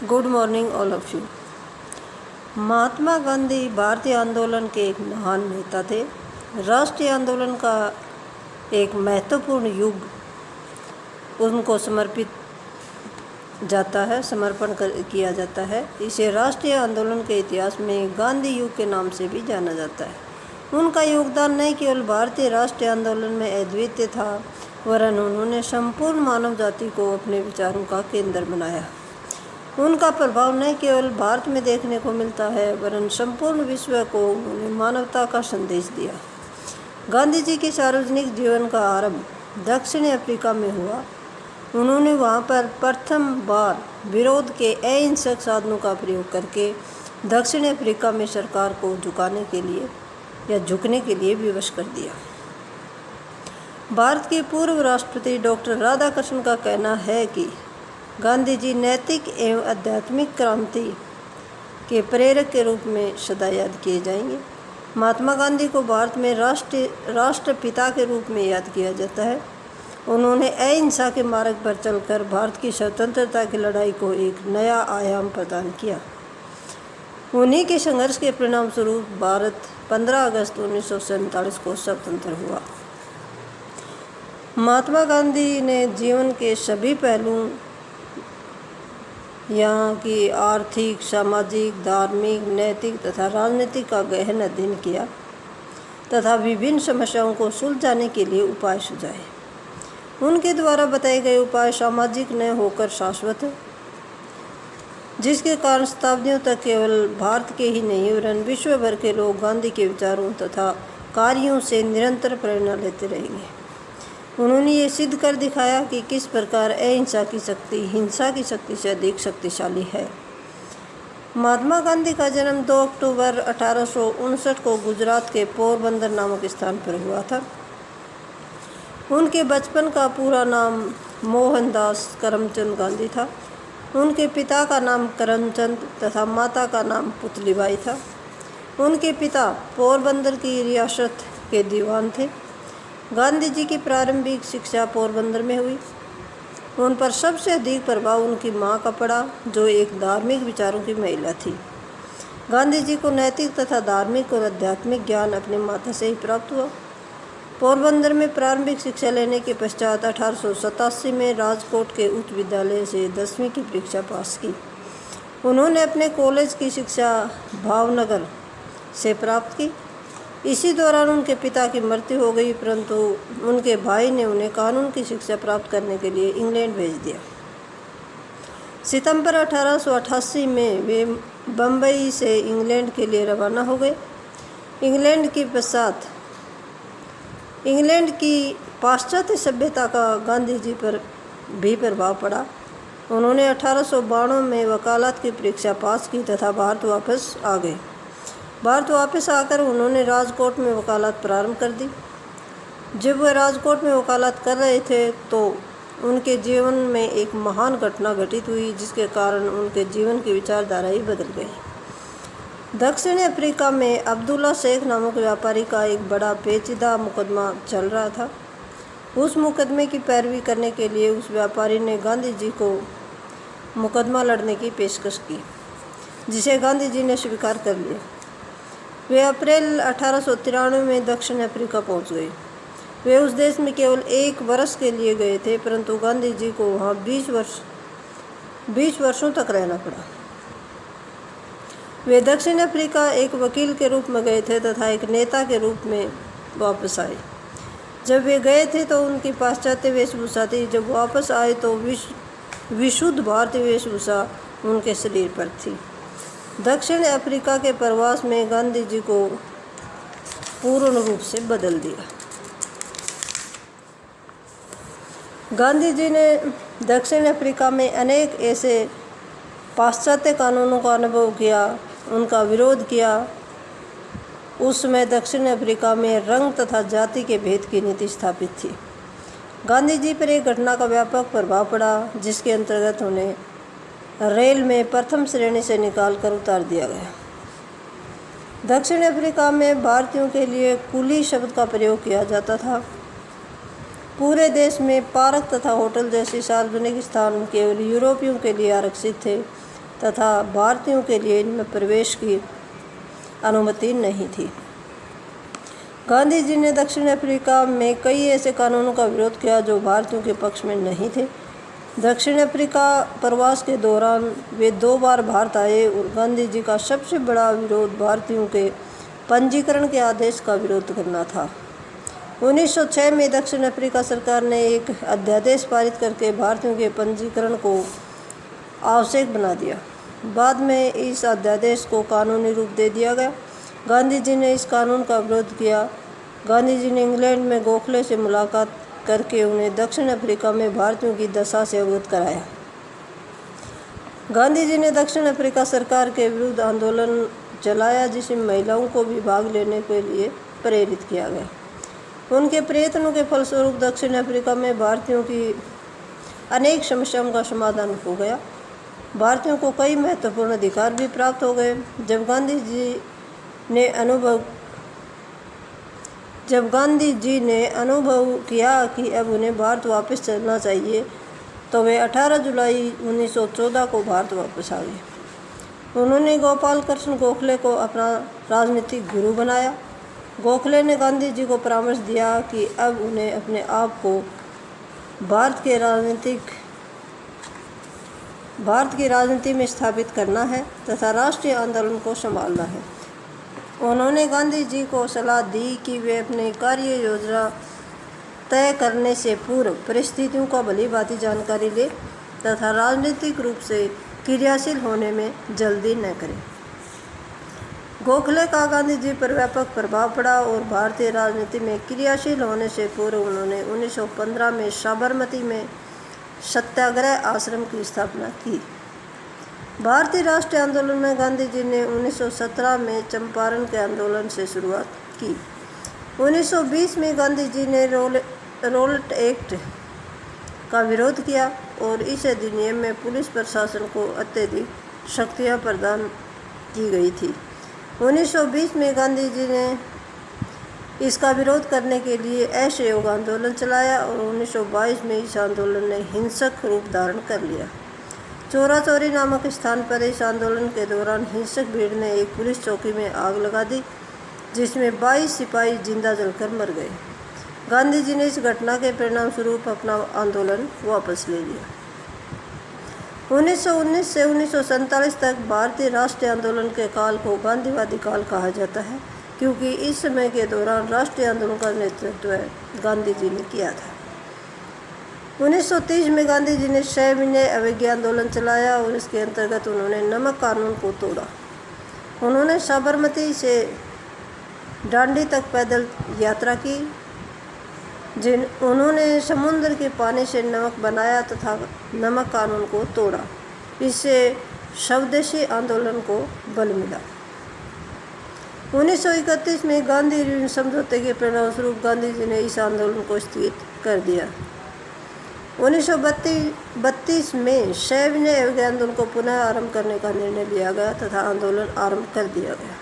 Good morning all of you. Mahatma Gandhi भारतीय आंदोलन के एक महान नेता थे। राष्ट्रीय आंदोलन का एक महत्वपूर्ण युग उनको समर्पण किया जाता है। इसे राष्ट्रीय आंदोलन के इतिहास में गांधी युग के नाम से भी जाना जाता है। उनका योगदान न केवल भारतीय राष्ट्रीय आंदोलन में अद्वितीय था, वरन उन्होंने संपूर्ण मानव जाति को अपने विचारों का केंद्र बनाया। उनका प्रभाव न केवल भारत में देखने को मिलता है, वरन संपूर्ण विश्व को उन्होंने मानवता का संदेश दिया। गांधी जी के सार्वजनिक जीवन का आरंभ दक्षिण अफ्रीका में हुआ। उन्होंने वहां पर प्रथम बार विरोध के अहिंसक साधनों का प्रयोग करके दक्षिण अफ्रीका में सरकार को झुकने के लिए विवश कर दिया। भारत के पूर्व राष्ट्रपति डॉक्टर राधाकृष्णन का कहना है कि गांधी जी नैतिक एवं आध्यात्मिक क्रांति के प्रेरक के रूप में सदा याद किए जाएंगे। महात्मा गांधी को भारत में राष्ट्रपिता के रूप में याद किया जाता है। उन्होंने अहिंसा के मार्ग पर चलकर भारत की स्वतंत्रता की लड़ाई को एक नया आयाम प्रदान किया। उन्हीं के संघर्ष के परिणाम स्वरूप भारत 15 अगस्त 1947 को स्वतंत्र हुआ। महात्मा गांधी ने जीवन के सभी पहलुओं, यहाँ की आर्थिक, सामाजिक, धार्मिक, नैतिक तथा राजनीतिक का गहन अध्ययन किया तथा विभिन्न समस्याओं को सुलझाने के लिए उपाय सुझाए। उनके द्वारा बताए गए उपाय सामाजिक न होकर शाश्वत है, जिसके कारण शताब्दियों तक केवल भारत के ही नहीं वरन विश्व भर के लोग गांधी के विचारों तथा कार्यों से निरंतर प्रेरणा लेते रहेंगे। उन्होंने ये सिद्ध कर दिखाया कि किस प्रकार अहिंसा की शक्ति हिंसा की शक्ति से अधिक शक्तिशाली है। महात्मा गांधी का जन्म 2 अक्टूबर 1859 को गुजरात के पोरबंदर नामक स्थान पर हुआ था। उनके बचपन का पूरा नाम मोहनदास करमचंद गांधी था। उनके पिता का नाम करमचंद तथा माता का नाम पुतलीबाई था। उनके पिता पोरबंदर की रियासत के दीवान थे। गांधी जी की प्रारंभिक शिक्षा पोरबंदर में हुई। उन पर सबसे अधिक प्रभाव उनकी मां का पड़ा, जो एक धार्मिक विचारों की महिला थी। गांधी जी को नैतिक तथा धार्मिक और आध्यात्मिक ज्ञान अपनी माता से ही प्राप्त हुआ। पोरबंदर में प्रारंभिक शिक्षा लेने के पश्चात 1887 में राजकोट के उच्च विद्यालय से 10वीं की परीक्षा पास की। उन्होंने अपने कॉलेज की शिक्षा भावनगर से प्राप्त की। इसी दौरान उनके पिता की मृत्यु हो गई, परंतु उनके भाई ने उन्हें कानून की शिक्षा प्राप्त करने के लिए इंग्लैंड भेज दिया। सितंबर 1888 में वे बम्बई से इंग्लैंड के लिए रवाना हो गए। इंग्लैंड की पाश्चात्य सभ्यता का गांधी जी पर भी प्रभाव पड़ा। उन्होंने 1892 में वकालत की परीक्षा पास की तथा भारत वापस आ गए। भारत वापस आकर उन्होंने राजकोट में वकालत प्रारंभ कर दी। जब वह राजकोट में वकालत कर रहे थे तो उनके जीवन में एक महान घटना घटित हुई, जिसके कारण उनके जीवन की विचारधारा ही बदल गई। दक्षिण अफ्रीका में अब्दुल्ला शेख नामक व्यापारी का एक बड़ा पेचीदा मुकदमा चल रहा था। उस मुकदमे की पैरवी करने के लिए उस व्यापारी ने गांधी जी को मुकदमा लड़ने की पेशकश की, जिसे गांधी जी ने स्वीकार कर लिया। वे अप्रैल 1893 में दक्षिण अफ्रीका पहुंच गए। वे उस देश में केवल 1 वर्ष के लिए गए थे, परंतु गांधी जी को वहां 20 वर्षों तक रहना पड़ा। वे दक्षिण अफ्रीका एक वकील के रूप में गए थे तथा एक नेता के रूप में वापस आए। जब वे गए थे तो उनकी पाश्चात्य वेशभूषा थी, जब वापस आए तो विशुद्ध भारतीय वेशभूषा उनके शरीर पर थी। दक्षिण अफ्रीका के प्रवास में गांधी जी को पूर्ण रूप से बदल दिया। गांधी जी ने दक्षिण अफ्रीका में अनेक ऐसे पाश्चात्य कानूनों का अनुभव किया, उनका विरोध किया। उस समय दक्षिण अफ्रीका में रंग तथा जाति के भेद की नीति स्थापित थी। गांधी जी पर एक घटना का व्यापक प्रभाव पड़ा, जिसके अंतर्गत उन्हें रेल में प्रथम श्रेणी से निकालकर उतार दिया गया। दक्षिण अफ्रीका में भारतीयों के लिए कुली शब्द का प्रयोग किया जाता था। पूरे देश में पार्क तथा होटल जैसे सार्वजनिक स्थान केवल यूरोपियों के लिए आरक्षित थे तथा भारतीयों के लिए इनमें प्रवेश की अनुमति नहीं थी। गांधी जी ने दक्षिण अफ्रीका में कई ऐसे कानूनों का विरोध किया जो भारतीयों के पक्ष में नहीं थे। दक्षिण अफ्रीका प्रवास के दौरान वे 2 बार भारत आए और गांधी जी का सबसे बड़ा विरोध भारतीयों के पंजीकरण के आदेश का विरोध करना था। 1906 में दक्षिण अफ्रीका सरकार ने एक अध्यादेश पारित करके भारतीयों के पंजीकरण को आवश्यक बना दिया। बाद में इस अध्यादेश को कानूनी रूप दे दिया गया। गांधी जी ने इस कानून का विरोध किया। गांधी जी ने इंग्लैंड में गोखले से मुलाकात करके उन्हें दक्षिण अफ्रीका में भारतीयों की दशा से अवगत कराया। गांधी जी ने दक्षिण अफ्रीका सरकार के विरुद्ध आंदोलन चलाया जिसमें महिलाओं को भी भाग लेने के लिए प्रेरित किया गया। उनके प्रयत्नों के फलस्वरूप दक्षिण अफ्रीका में भारतीयों की अनेक समस्याओं का समाधान हो गया। भारतीयों को कई महत्वपूर्ण अधिकार भी प्राप्त हो गए। जब गांधी जी ने अनुभव किया कि अब उन्हें भारत वापस चलना चाहिए तो वे 18 जुलाई 1914 को भारत वापस आ गए। उन्होंने गोपाल कृष्ण गोखले को अपना राजनीतिक गुरु बनाया। गोखले ने गांधी जी को परामर्श दिया कि अब उन्हें अपने आप को भारत की राजनीति में स्थापित करना है तथा राष्ट्रीय आंदोलन को संभालना है। उन्होंने गांधी जी को सलाह दी कि वे अपनी कार्य योजना तय करने से पूर्व परिस्थितियों का भलीभांति जानकारी ले तथा राजनीतिक रूप से क्रियाशील होने में जल्दी न करें। गोखले का गांधी जी पर व्यापक प्रभाव पड़ा और भारतीय राजनीति में क्रियाशील होने से पूर्व उन्होंने 1915 में साबरमती में सत्याग्रह आश्रम की स्थापना की। भारतीय राष्ट्रीय आंदोलन में गांधी जी ने 1917 में चंपारण के आंदोलन से शुरुआत की। 1920 में गांधी जी ने रोलेट एक्ट का विरोध किया और इस अधिनियम में पुलिस प्रशासन को अत्यधिक शक्तियां प्रदान की गई थी। 1920 में गांधी जी ने इसका विरोध करने के लिए असहयोग आंदोलन चलाया और 1922 में इस आंदोलन ने हिंसक रूप धारण कर लिया। चोरा चोरी नामक स्थान पर इस आंदोलन के दौरान हिंसक भीड़ ने एक पुलिस चौकी में आग लगा दी जिसमें 22 सिपाही जिंदा जलकर मर गए। गांधी जी ने इस घटना के परिणाम स्वरूप अपना आंदोलन वापस ले लिया। 1919 से 1947 तक भारतीय राष्ट्रीय आंदोलन के काल को गांधीवादी काल कहा जाता है क्योंकि इस समय के दौरान राष्ट्रीय आंदोलन का नेतृत्व गांधी जी ने किया था। 1930 में गांधी जी ने सविनय अवज्ञा आंदोलन चलाया और इसके अंतर्गत उन्होंने नमक कानून को तोड़ा। उन्होंने साबरमती से डांडी तक पैदल यात्रा की। उन्होंने समुद्र के पानी से नमक बनाया तथा नमक कानून को तोड़ा। इससे स्वदेशी आंदोलन को बल मिला। 1931 में गांधी ऋण समझौते के परिणामस्वरूप गांधी जी ने इस आंदोलन को स्थगित कर दिया। 1932 में सविनय अवज्ञा आंदोलन को पुनः आरंभ करने का निर्णय लिया गया तथा आंदोलन आरंभ कर दिया गया।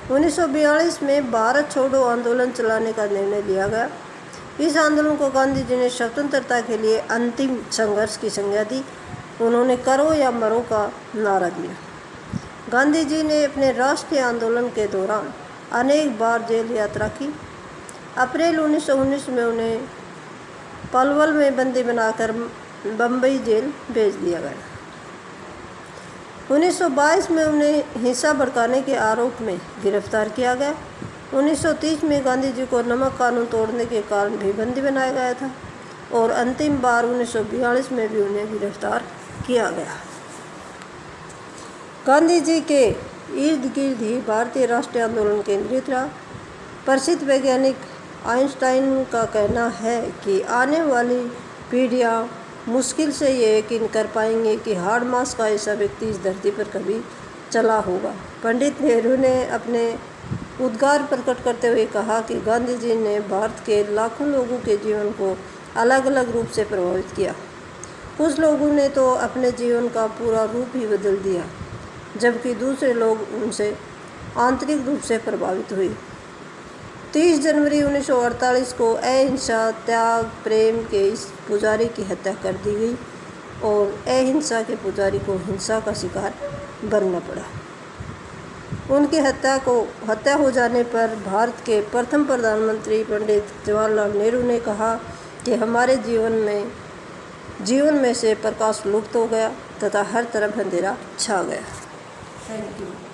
1942 में भारत छोड़ो आंदोलन चलाने का निर्णय लिया गया। इस आंदोलन को गांधी जी ने स्वतंत्रता के लिए अंतिम संघर्ष की संज्ञा दी। उन्होंने करो या मरो का नारा दिया। गांधी जी ने अपने राष्ट्रीय आंदोलन के दौरान अनेक बार जेल यात्रा की। अप्रैल 1919 में उन्हें पलवल में बंदी बनाकर बम्बई जेल भेज दिया गया। 1922 में उन्हें हिंसा भड़काने के आरोप में गिरफ्तार किया गया। 1930 में गांधी जी को नमक कानून तोड़ने के कारण भी बंदी बनाया गया था और अंतिम बार 1942 में भी उन्हें गिरफ्तार किया गया। गांधी जी के इर्द गिर्द ही भारतीय राष्ट्रीय आंदोलन केंद्रित रहा। प्रसिद्ध वैज्ञानिक आइंस्टाइन का कहना है कि आने वाली पीढ़ियाँ मुश्किल से ये यकीन कर पाएंगे कि हाड़ मास का ऐसा व्यक्ति इस धरती पर कभी चला होगा। पंडित नेहरू ने अपने उद्गार प्रकट करते हुए कहा कि गांधी जी ने भारत के लाखों लोगों के जीवन को अलग अलग रूप से प्रभावित किया। कुछ लोगों ने तो अपने जीवन का पूरा रूप ही बदल दिया, जबकि दूसरे लोग उनसे आंतरिक रूप से प्रभावित हुए। 30 जनवरी 1948 को अहिंसा, त्याग, प्रेम के इस पुजारी की हत्या कर दी गई और अहिंसा के पुजारी को हिंसा का शिकार बनना पड़ा। उनकी हत्या हो जाने पर भारत के प्रथम प्रधानमंत्री पंडित जवाहरलाल नेहरू ने कहा कि हमारे जीवन में से प्रकाश लुप्त हो गया तथा हर तरफ अंधेरा छा गया। Thank you.